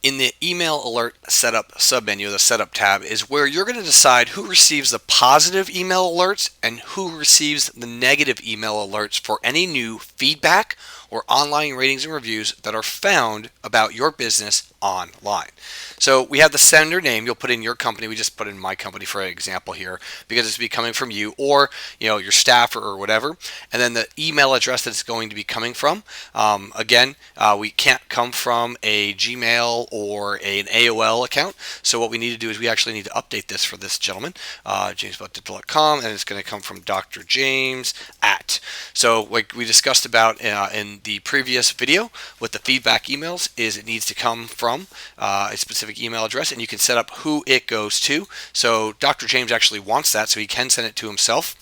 In the email alert setup submenu, the setup tab is where you're going to decide who receives the positive email alerts and who receives the negative email alerts for any new feedback or online ratings and reviews that are found about your business online. So we have the sender name. You'll put in your company. We just put in my company for an example here because it's be coming from you or your staff or whatever. And then the email address that it's going to be coming from. We can't come from a Gmail or an AOL account. So what we need to do is we actually need to update this for this gentleman, jamesbotdental.com, and it's going to come from Dr. James at. So like we discussed about in the previous video with the feedback emails is it needs to come from a specific email address, and you can set up who it goes to. So Dr. James actually wants that, so he can send it to himself.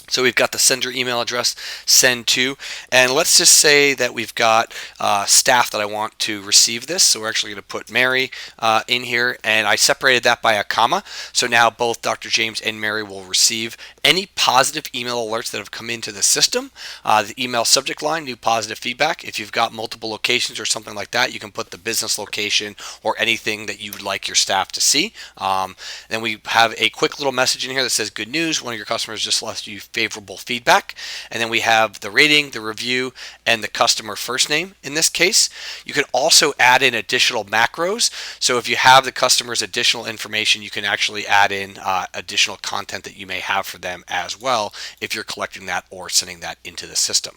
So we've got the sender email address, send to, and let's just say that we've got staff that I want to receive this. So we're actually going to put Mary in here, and I separated that by a comma. So now both Dr. James and Mary will receive any positive email alerts that have come into the system. The email subject line, new positive feedback. If you've got multiple locations or something like that, you can put the business location or anything that you would like your staff to see. Then we have a quick little message in here that says, good news, one of your customers just left you favorable feedback. And then we have the rating, the review, and the customer first name in this case. You can also add in additional macros. So if you have the customer's additional information, you can actually add in additional content that you may have for them as well if you're collecting that or sending that into the system.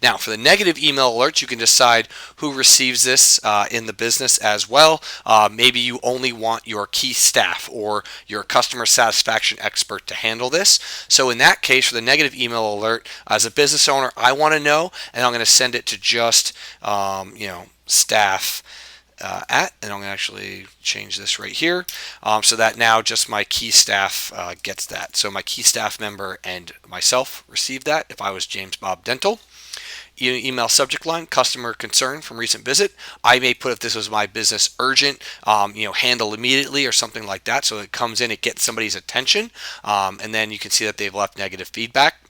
Now, for the negative email alerts, you can decide who receives this in the business as well. Maybe you only want your key staff or your customer satisfaction expert to handle this. So in that case, for the negative email alert, as a business owner, I want to know, and I'm going to send it to just staff and I'm going to actually change this right here so that now just my key staff gets that. So my key staff member and myself receive that if I was James Bob Dental. Email subject line, customer concern from recent visit. I may put if this was my business urgent, handle immediately or something like that. So it comes in, it gets somebody's attention, and then you can see that they've left negative feedback.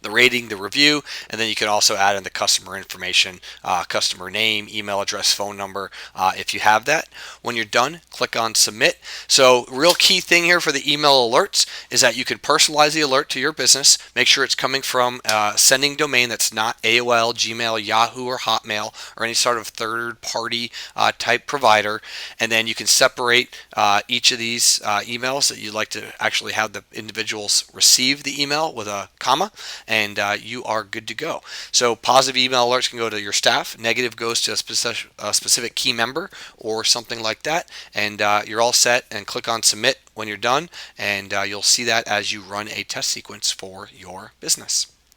The rating, the review, and then you can also add in the customer information, customer name, email address, phone number, if you have that. When you're done, click on submit. So real key thing here for the email alerts is that you can personalize the alert to your business, make sure it's coming from a sending domain that's not AOL, Gmail, Yahoo, or Hotmail, or any sort of third-party type provider, and then you can separate each of these emails that you'd like to actually have the individuals receive the email with a comma, and you are good to go. So positive email alerts can go to your staff, negative goes to a specific key member or something like that, and you're all set, and click on submit when you're done, and you'll see that as you run a test sequence for your business.